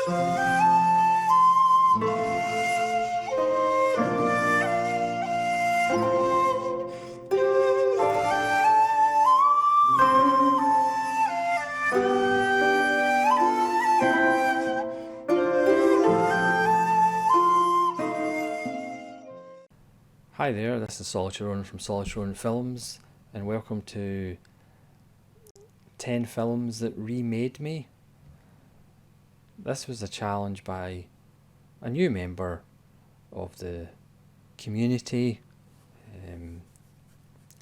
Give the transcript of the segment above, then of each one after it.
Hi there, this is Solitude from Solitude Films, and welcome to 10 films that remade me. This was a challenge by a new member of the community,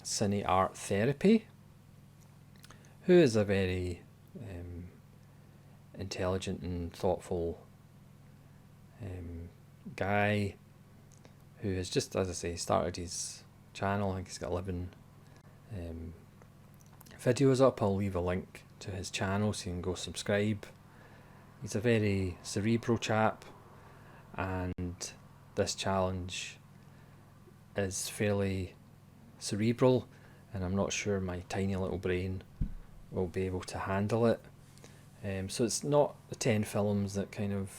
Cinearttherapy, who is a very intelligent and thoughtful guy who has just, as I say, started his channel. I think he's got 11 videos up. I'll leave a link to his channel so you can go subscribe. He's a very cerebral chap, and this challenge is fairly cerebral, and I'm not sure my tiny little brain will be able to handle it. So it's not the 10 films that kind of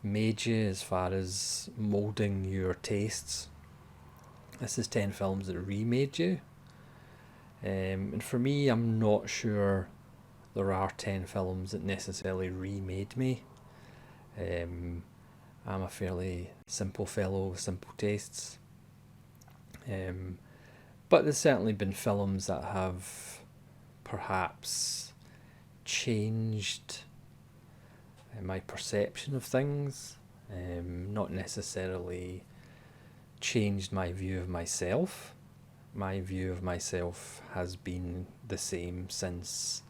made you as far as moulding your tastes. This is 10 films that remade you. And for me, I'm not sure there are 10 films that necessarily remade me. I'm a fairly simple fellow with simple tastes. But there's certainly been films that have perhaps changed my perception of things, not necessarily changed my view of myself. My view of myself has been the same since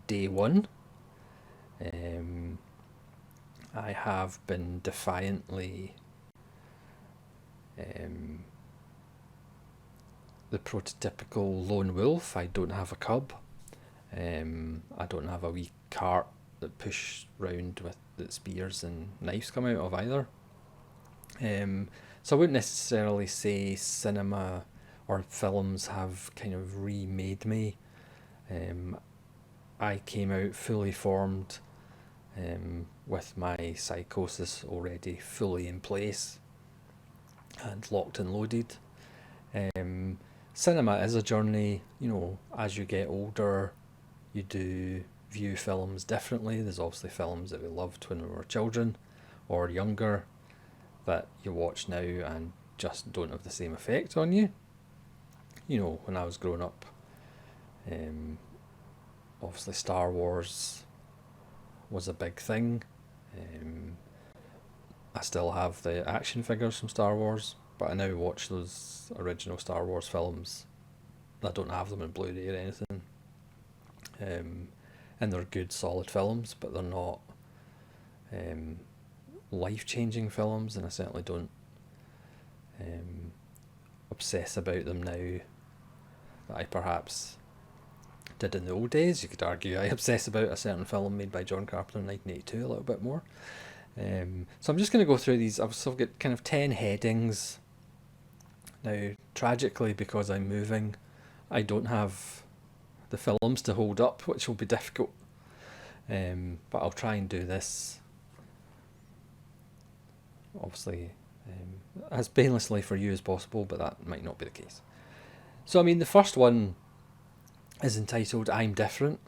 day one. I have been defiantly the prototypical lone wolf. I don't have a cub. I don't have a wee cart that push round with that spears and knives come out of either. So I wouldn't necessarily say cinema or films have kind of remade me. I came out fully formed, with my psychosis already fully in place and locked and loaded. Cinema is a journey. As you get older, you do view films differently. There's obviously films that we loved when we were children or younger that you watch now and just don't have the same effect on you. When I was growing up, obviously Star Wars was a big thing. I still have the action figures from Star Wars, but I now watch those original Star Wars films. I don't have them in Blu-ray or anything. And they're good, solid films, but they're not life-changing films, and I certainly don't obsess about them now that I perhaps did in the old days. You could argue I obsess about a certain film made by John Carpenter in 1982 a little bit more. So I'm just going to go through these. I've still got kind of 10 headings. Now, tragically, because I'm moving, I don't have the films to hold up, which will be difficult. But I'll try and do this, obviously, as painlessly for you as possible, but that might not be the case. So, the first one is entitled I'm Different.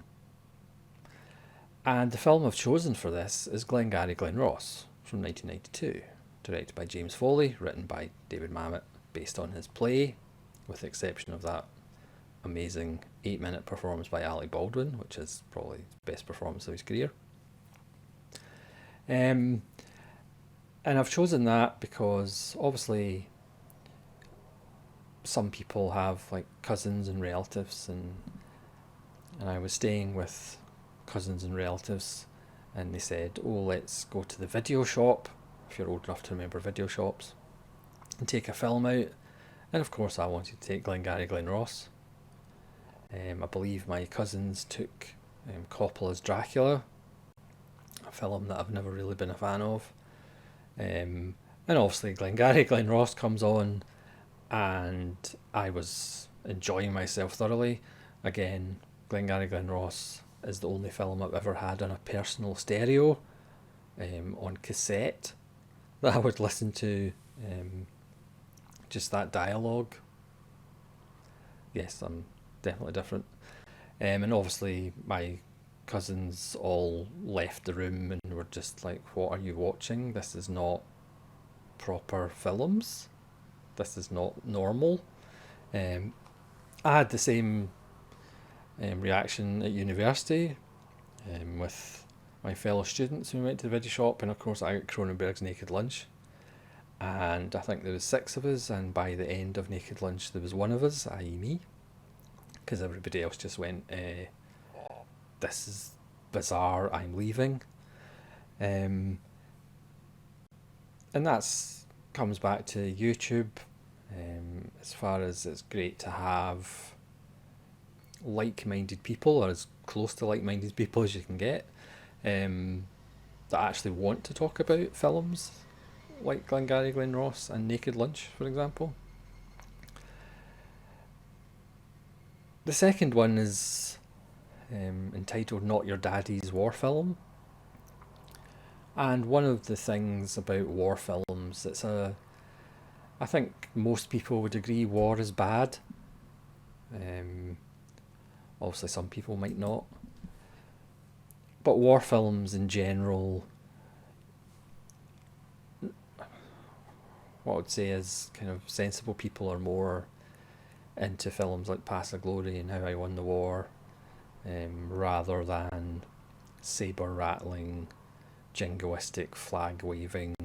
And the film I've chosen for this is Glengarry Glen Ross from 1992, directed by James Foley, written by David Mamet, based on his play, with the exception of that amazing 8-minute performance by Alec Baldwin, which is probably his best performance of his career. And I've chosen that because obviously some people have like cousins and relatives, and I was staying with cousins and relatives, and they said, let's go to the video shop, if you're old enough to remember video shops, and take a film out. And of course I wanted to take Glengarry Glen Ross. I believe my cousins took Coppola's Dracula, a film that I've never really been a fan of. And obviously Glengarry Glen Ross comes on, and I was enjoying myself thoroughly. Again, Glengarry Glen Ross is the only film I've ever had on a personal stereo. on cassette that I would listen to, just that dialogue. Yes, I'm definitely different. And obviously, my cousins all left the room and were just like, "What are you watching? This is not proper films. This is not normal." Um, I had the same reaction at university with my fellow students. We went to the video shop, and of course, I got Cronenberg's Naked Lunch. And I think there was 6 of us, and by the end of Naked Lunch, there was 1 of us, i.e., me, because everybody else just went, "This is bizarre. I'm leaving." Um, and that's comes back to YouTube. As far as it's great to have like-minded people, or as close to like-minded people as you can get, that actually want to talk about films like Glengarry Glen Ross and Naked Lunch, for example. The second one is entitled Not Your Daddy's War Film. And one of the things about war films, I think most people would agree war is bad. Obviously some people might not. But war films in general, what I would say is kind of sensible people are more into films like Past the Glory and How I Won the War, rather than saber rattling, jingoistic, flag waving,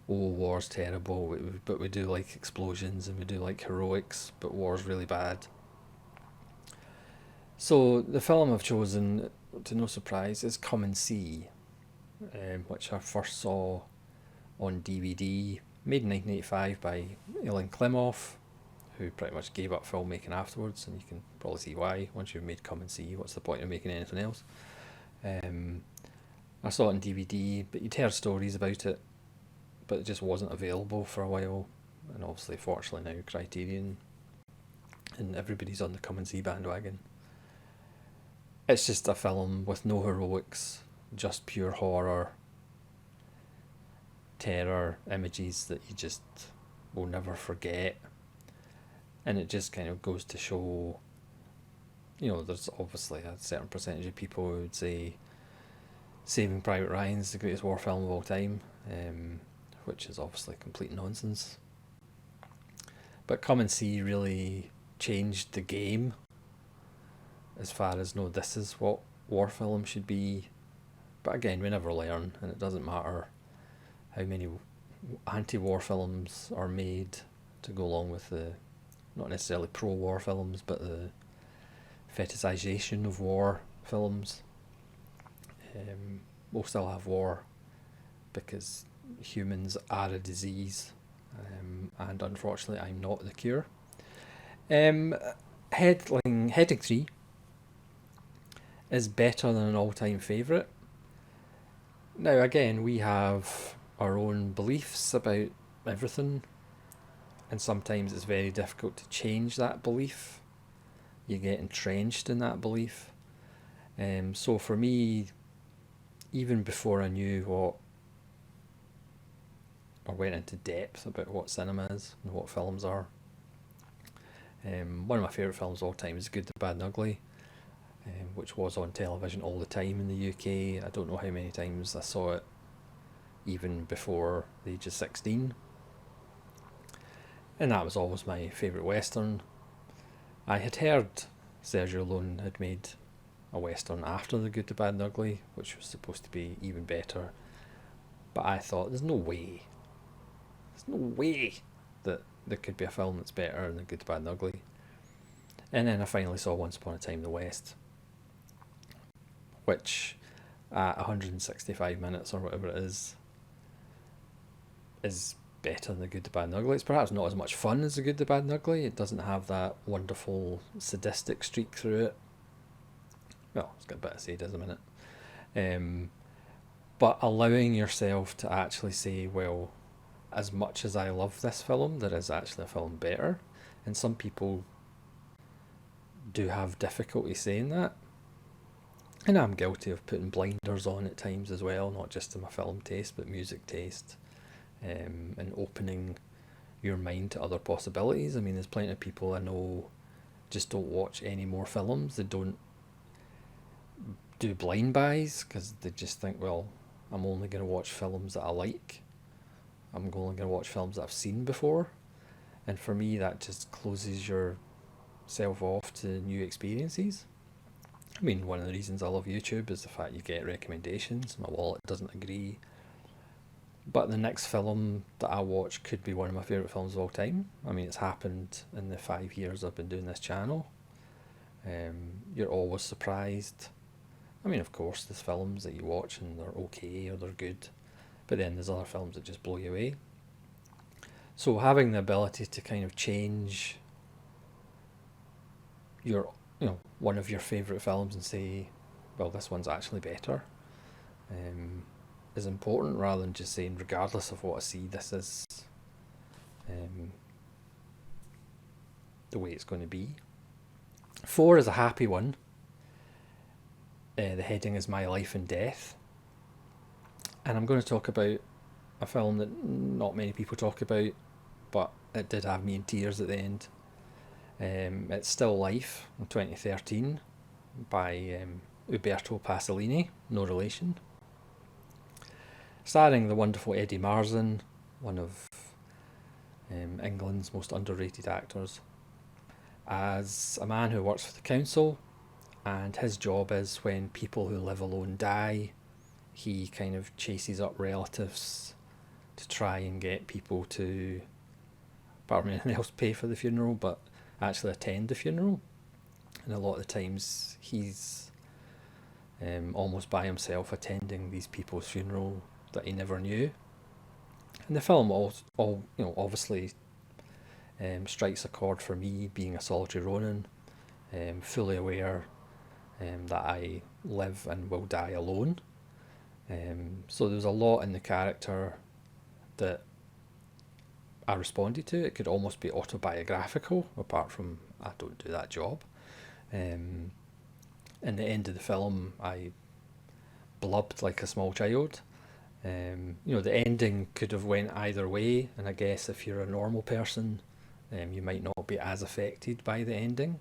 "Oh, war's terrible, but we do like explosions and we do like heroics, but war's really bad." So the film I've chosen, to no surprise, is Come and See, which I first saw on DVD, made in 1985 by Elin Klimov, who pretty much gave up filmmaking afterwards, and you can probably see why. Once you've made Come and See, what's the point of making anything else? I saw it on DVD, but you'd heard stories about it, but it just wasn't available for a while. And obviously, fortunately now, Criterion, and everybody's on the Come and See bandwagon. It's just a film with no heroics, just pure horror, terror, images that you just will never forget. And it just kind of goes to show, there's obviously a certain percentage of people who would say Saving Private Ryan is the greatest war film of all time, which is obviously complete nonsense. But Come and See really changed the game as far as, no, this is what war film should be. But again, we never learn, and it doesn't matter how many anti-war films are made to go along with the, not necessarily pro-war films, but the fetishization of war films. We'll still have war because humans are a disease, and unfortunately I'm not the cure. Heading 3 is better than an all-time favourite. Now again, we have our own beliefs about everything, and sometimes it's very difficult to change that belief. You get entrenched in that belief. So for me, even before I knew what, or went into depth about what cinema is and what films are, one of my favourite films of all time is Good, the Bad and Ugly, which was on television all the time in the UK. I don't know how many times I saw it even before the age of 16. And that was always my favourite Western. I had heard Sergio Leone had made a Western after The Good, the Bad and Ugly, which was supposed to be even better. But I thought, there's no way that there could be a film that's better than The Good, the Bad and Ugly. And then I finally saw Once Upon a Time in the West, which at 165 minutes or whatever it is better than The Good, the Bad and Ugly. It's perhaps not as much fun as The Good, the Bad and Ugly. It doesn't have that wonderful sadistic streak through it. Well, it's got a bit of sadism in it. But allowing yourself to actually say, well, as much as I love this film, there is actually a film better. And some people do have difficulty saying that. And I'm guilty of putting blinders on at times as well, not just to my film taste, but music taste, and opening your mind to other possibilities. I mean, there's plenty of people I know just don't watch any more films. They don't do blind buys because they just think, well, I'm only going to watch films that I like. I'm only going to watch films that I've seen before. And for me, that just closes yourself off to new experiences. I mean, one of the reasons I love YouTube is the fact you get recommendations. My wallet doesn't agree, but the next film that I watch could be one of my favourite films of all time. I mean, it's happened in the 5 years I've been doing this channel. You're always surprised. I mean, of course, there's films that you watch and they're okay or they're good, but then there's other films that just blow you away. So having the ability to kind of change one of your favourite films and say, well, this one's actually better, is important, rather than just saying, regardless of what I see, this is the way it's going to be. 4 is a happy one. The heading is My Life and Death. And I'm going to talk about a film that not many people talk about, but it did have me in tears at the end. It's Still Life in 2013 by Uberto Pasolini, no relation. Starring the wonderful Eddie Marsan, one of England's most underrated actors, as a man who works for the council, and his job is when people who live alone die, he kind of chases up relatives to try and get people to, apart from anything else, pay for the funeral, but actually attend the funeral. And a lot of the times he's almost by himself attending these people's funeral that he never knew. And the film obviously strikes a chord for me, being a solitary Ronin, fully aware that I live and will die alone. So there's a lot in the character that I responded to. It could almost be autobiographical, apart from I don't do that job. In the end of the film, I blubbed like a small child. The ending could have went either way, and I guess if you're a normal person, you might not be as affected by the ending.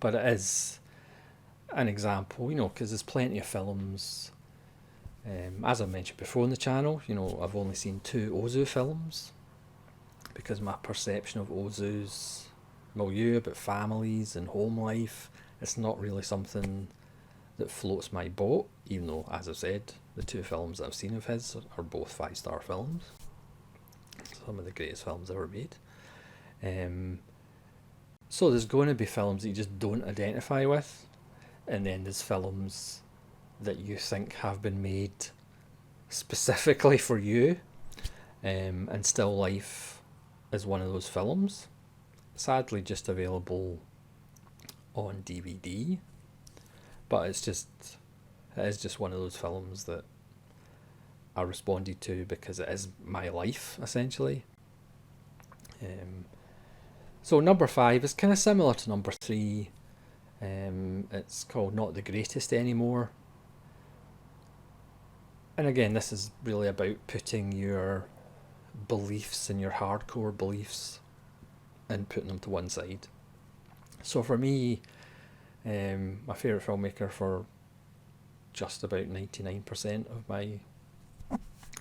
But it is an example, because there's plenty of films. As I mentioned before on the channel, I've only seen 2 Ozu films, because my perception of Ozu's milieu about families and home life, it's not really something that floats my boat, even though, as I've said, the 2 films that I've seen of his are both 5-star films. Some of the greatest films ever made. So there's going to be films that you just don't identify with, and then there's films that you think have been made specifically for you, and Still Life is one of those films. Sadly just available on DVD, but it is just one of those films that I responded to because it is my life, essentially. So number 5 is kind of similar to number 3. It's called Not the Greatest Anymore. And again, this is really about putting your beliefs and your hardcore beliefs and putting them to one side. So for me, my favourite filmmaker for just about 99% of my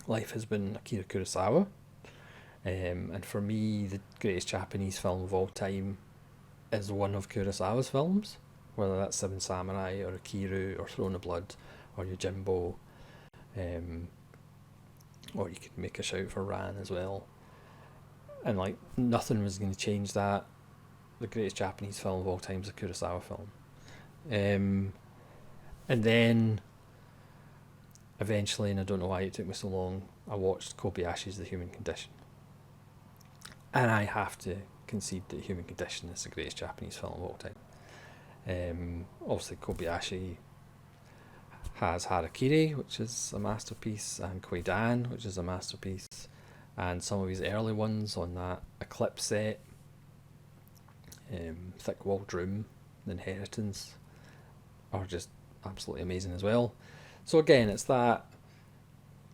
life has been Akira Kurosawa. And for me, the greatest Japanese film of all time is one of Kurosawa's films, whether that's Seven Samurai or Akiru or Throne of Blood or Yojimbo, or you could make a shout for Ran as well. And nothing was going to change that. The greatest Japanese film of all time is a Kurosawa film. And then eventually, and I don't know why it took me so long, I watched Kobayashi's The Human Condition. And I have to concede that Human Condition is the greatest Japanese film of all time. Obviously, Kobayashi has Harakiri, which is a masterpiece, and Koidan, which is a masterpiece, and some of his early ones on that Eclipse set, Thick Walled Room, The Inheritance, are just absolutely amazing as well. So again, it's that,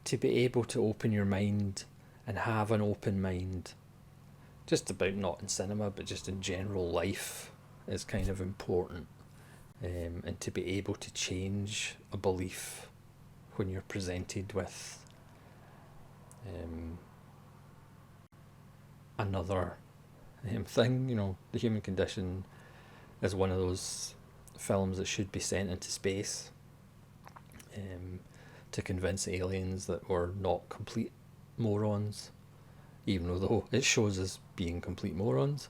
to be able to open your mind and have an open mind, just about not in cinema, but just in general life, is kind of important. And to be able to change a belief when you're presented with another thing. The human condition is one of those films that should be sent into space to convince aliens that we're not complete morons, even though it shows us being complete morons.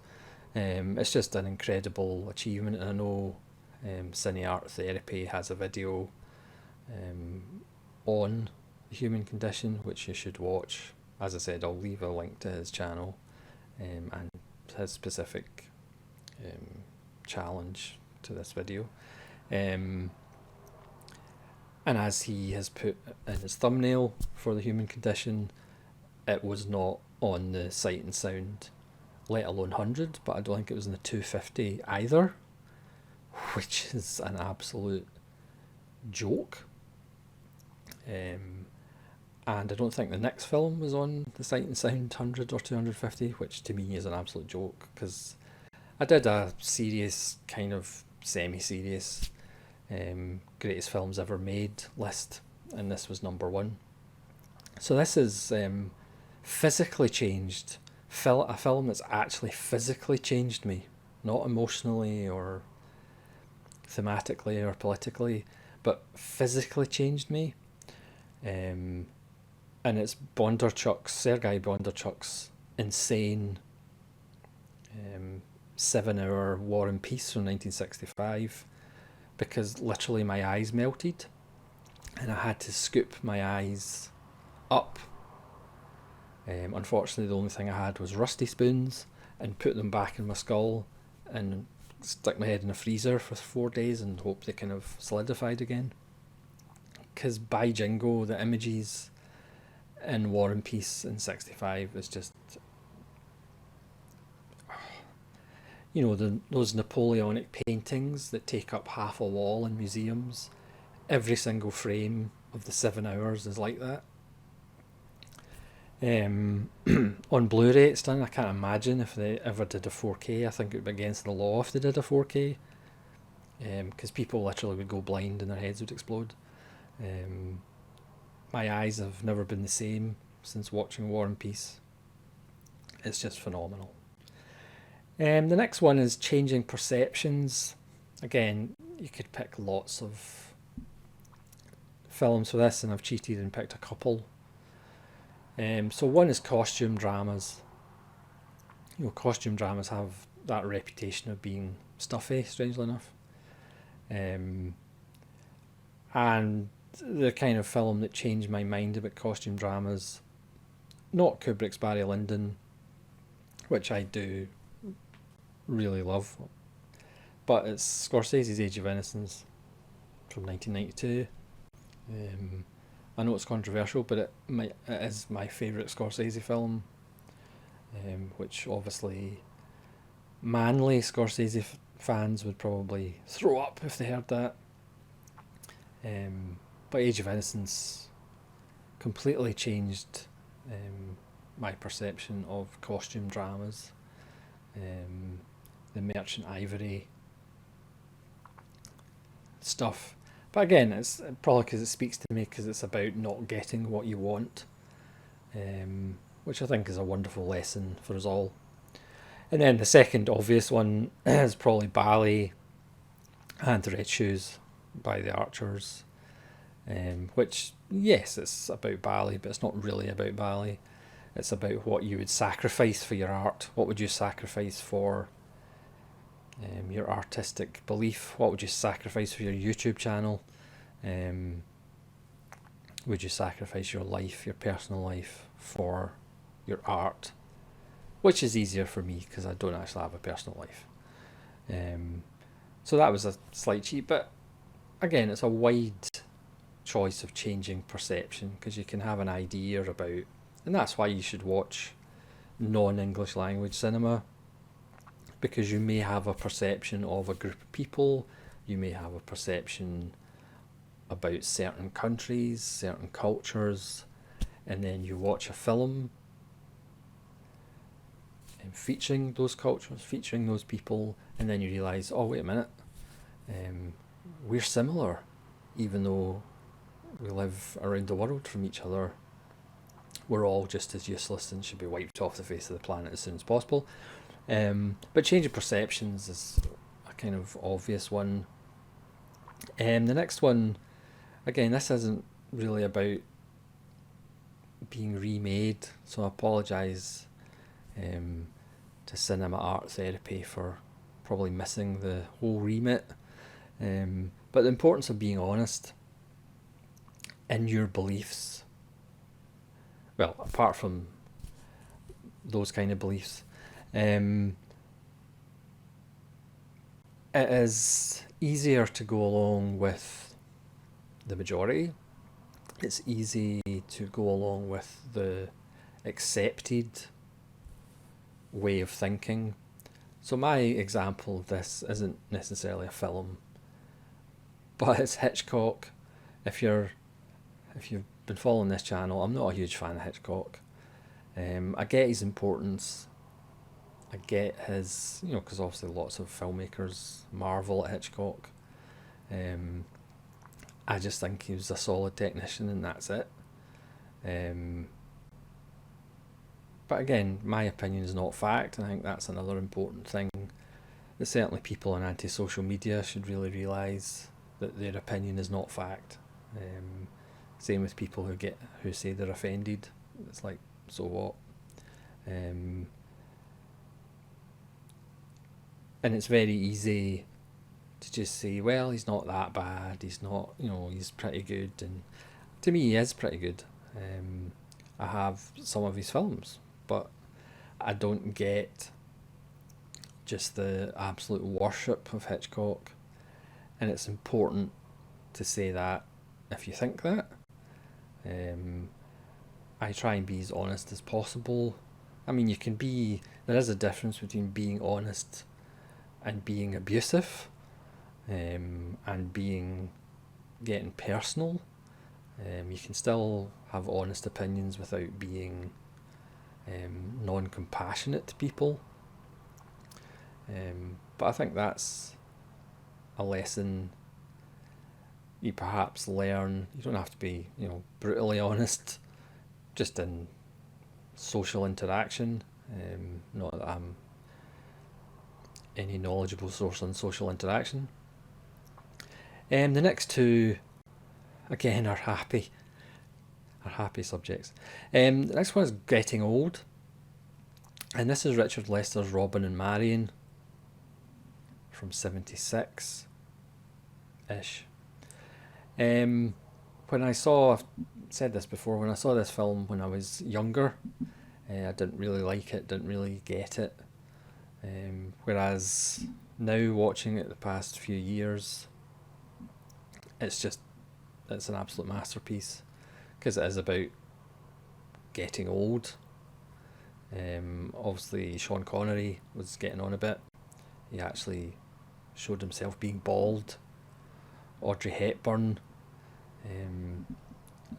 It's just an incredible achievement, and I know Cinearttherapy has a video on the human condition, which you should watch. As I said, I'll leave a link to his channel and his specific challenge to this video. And as he has put in his thumbnail for the human condition, it was not on the Sight and Sound, let alone 100, but I don't think it was in the 250 either, which is an absolute joke. And I don't think the next film was on the Sight and Sound 100 or 250, which to me is an absolute joke, because I did a serious, kind of semi-serious greatest films ever made list, and this was number 1. So this is physically changed, a film that's actually physically changed me, not emotionally or thematically or politically, but physically changed me. And it's Sergei Bondarchuk's insane 7-hour War and Peace from 1965, because literally my eyes melted and I had to scoop my eyes up. Unfortunately, the only thing I had was rusty spoons, and put them back in my skull and stuck my head in a freezer for 4 days and hope they kind of solidified again. Because by jingo, the images in War and Peace in 65 is just, those Napoleonic paintings that take up half a wall in museums. Every single frame of the 7 hours is like that. On Blu-ray it's done. I can't imagine if they ever did a 4K. I think it would be against the law if they did a 4K, because people literally would go blind and their heads would explode. My eyes have never been the same since watching War and Peace. It's just phenomenal. The next one is changing perceptions. Again, you could pick lots of films for this, and I've cheated and picked a couple. So one is costume dramas. Costume dramas have that reputation of being stuffy, strangely enough. And the kind of film that changed my mind about costume dramas, not Kubrick's Barry Lyndon, which I do really love, but it's Scorsese's Age of Innocence from 1992. I know it's controversial, but it is my favourite Scorsese film, which obviously manly Scorsese fans would probably throw up if they heard that. But Age of Innocence completely changed my perception of costume dramas. The Merchant Ivory stuff. But again, it's probably because it speaks to me, because it's about not getting what you want, which I think is a wonderful lesson for us all. And then the second obvious one is probably Ballet and Red Shoes by the Archers, which, yes, it's about ballet, but it's not really about ballet. It's about what you would sacrifice for your art. What would you sacrifice for your artistic belief? What would you sacrifice for your YouTube channel? Would you sacrifice your life, your personal life, for your art? Which is easier for me because I don't actually have a personal life. So that was a slight cheat, but again, it's a wide choice of changing perception, because you can have an idea about, and that's why you should watch non-English language cinema, because you may have a perception of a group of people, you may have a perception about certain countries, certain cultures, and then you watch a film featuring those cultures, featuring those people, and then you realise, oh wait a minute, we're similar, even though we live around the world from each other. We're all just as useless and should be wiped off the face of the planet as soon as possible. But change of perceptions is a kind of obvious one. The next one, again, this isn't really about being remade, so I apologise to Cinearttherapy for probably missing the whole remit. But the importance of being honest in your beliefs, well, apart from those kind of beliefs, it is easier to go along with the majority. It's easy to go along with the accepted way of thinking. So my example of this isn't necessarily a film, but it's Hitchcock. If you've been following this channel, I'm not a huge fan of Hitchcock. I get his importance. I get his, because obviously lots of filmmakers marvel at Hitchcock. I just think he was a solid technician and that's it. But again, my opinion is not fact, and I think that's another important thing that certainly people on anti-social media should really realise, that their opinion is not fact. Same with people who say they're offended. It's like, so what? And it's very easy to just say, well, he's not that bad, he's not, he's pretty good, and to me he is pretty good. I have some of his films, but I don't get just the absolute worship of Hitchcock, and it's important to say that if you think that. I try and be as honest as possible. I mean, there is a difference between being honest and being abusive, and getting personal. You can still have honest opinions without being non-compassionate to people. But I think that's a lesson you perhaps learn. You don't have to be, brutally honest, just in social interaction. Not that I'm any knowledgeable source on social interaction. The next two, again, are happy subjects. The next one is Getting Old, and this is Richard Lester's Robin and Marion from 76 ish. I've said this before, when I saw this film when I was younger, I didn't really like it, didn't really get it. Whereas now, watching it the past few years, it's an absolute masterpiece, because it is about getting old. Obviously Sean Connery was getting on a bit. He actually showed himself being bald. Audrey Hepburn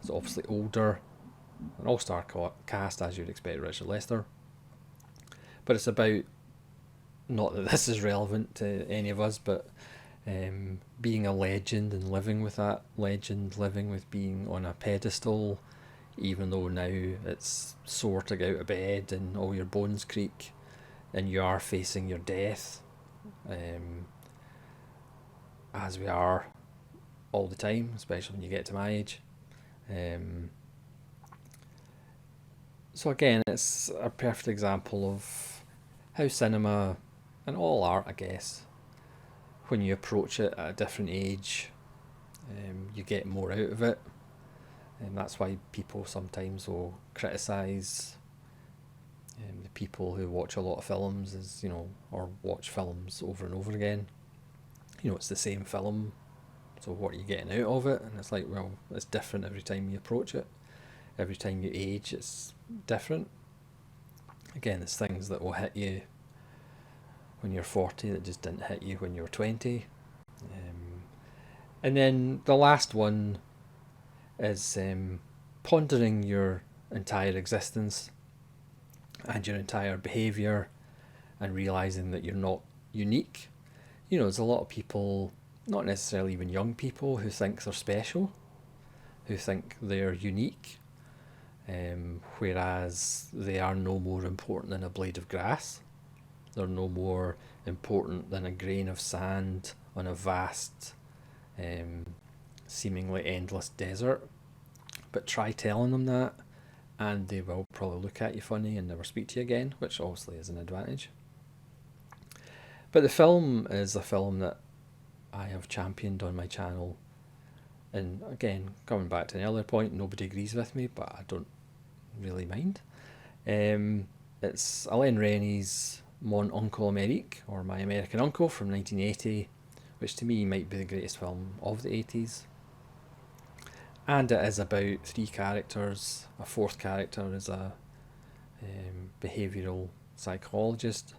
is obviously older. An all-star cast, as you'd expect, Richard Lester. But it's about, not that this is relevant to any of us, but being a legend and living with that legend, living with being on a pedestal, even though now it's sore to get out of bed and all your bones creak and you are facing your death, as we are all the time, especially when you get to my age. So again, it's a perfect example of how cinema, and all art I guess, when you approach it at a different age, you get more out of it. And that's why people sometimes will criticise the people who watch a lot of films, or watch films over and over again. It's the same film, so what are you getting out of it? And it's like, well, it's different every time you approach it. Every time you age, it's different. Again, there's things that will hit you when you're 40 that just didn't hit you when you were 20. And then the last one is pondering your entire existence and your entire behaviour and realising that you're not unique. You know, there's a lot of people, not necessarily even young people, who think they're special, who think they're unique, whereas they are no more important than a blade of grass. They're no more important than a grain of sand on a vast, seemingly endless desert. But try telling them that, and they will probably look at you funny and never speak to you again, which obviously is an advantage. But the film is a film that I have championed on my channel. And again, coming back to the earlier point, nobody agrees with me, but I don't really mind. It's Alain Rennie's Mon Oncle Amerique, or My American Uncle, from 1980, which to me might be the greatest film of the 80s. And it is about three characters. A fourth character is a behavioural psychologist.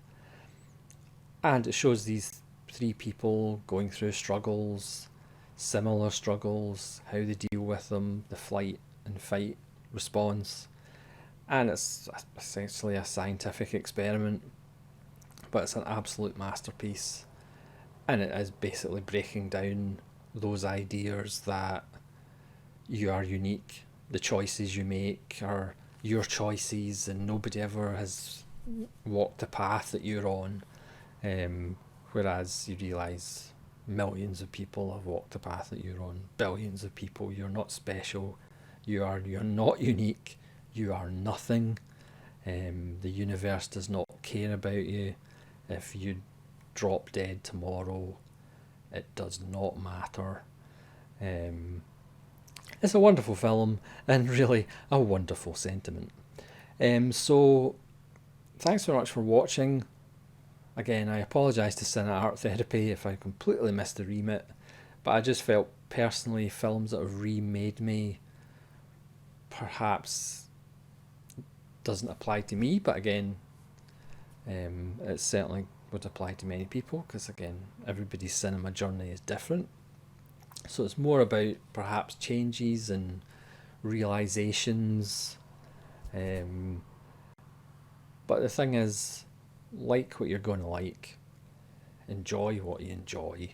And it shows these three people going through struggles, similar struggles, how they deal with them, the flight and fight response. And it's essentially a scientific experiment, but it's an absolute masterpiece. And it is basically breaking down those ideas that you are unique, the choices you make are your choices, and nobody ever has walked the path that you're on. Whereas you realise millions of people have walked the path that you're on, billions of people. You're not special, you're not unique, you are nothing. The universe does not care about you. If you drop dead tomorrow, it does not matter. It's a wonderful film and really a wonderful sentiment. So thanks very much for watching. Again, I apologise to Cinearttherapy if I completely missed the remit, but I just felt personally films that have remade me perhaps doesn't apply to me, but again, it certainly would apply to many people, because again, everybody's cinema journey is different. So it's more about perhaps changes and realizations. But the thing is, like what you're going to like. Enjoy what you enjoy.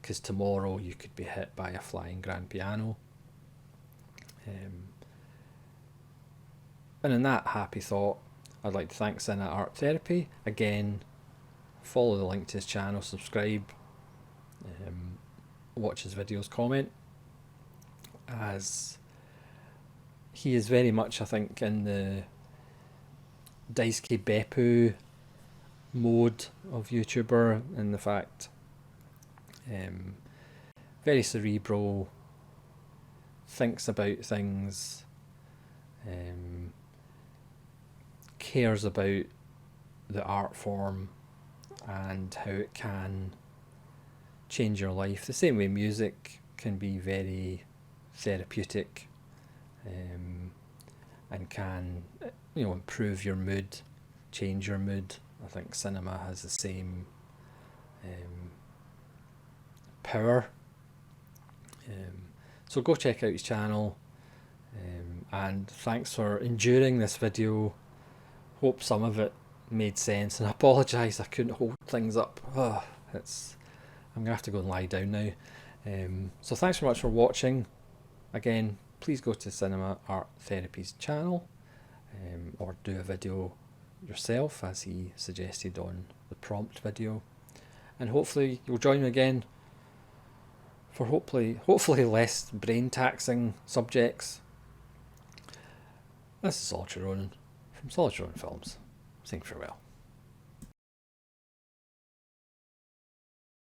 Because tomorrow you could be hit by a flying grand piano. And in that happy thought, I'd like to thank Cinearttherapy. Again, follow the link to his channel, subscribe. Watch his videos, comment, as he is very much, I think, in the Daisuke Beppu mode of YouTuber, in the fact very cerebral, thinks about things, cares about the art form and how it can change your life, the same way music can be very therapeutic, and can, improve your mood, change your mood. I think cinema has the same power. So go check out his channel, and thanks for enduring this video. Hope some of it made sense, and I apologise I couldn't hold things up. I'm going to have to go and lie down now. So thanks very much for watching. Again, please go to Cinearttherapy's channel, or do a video yourself, as he suggested on the prompt video. And hopefully you'll join me again for hopefully less brain taxing subjects. This is Solid Ronan from Solid Ronan Films, saying farewell.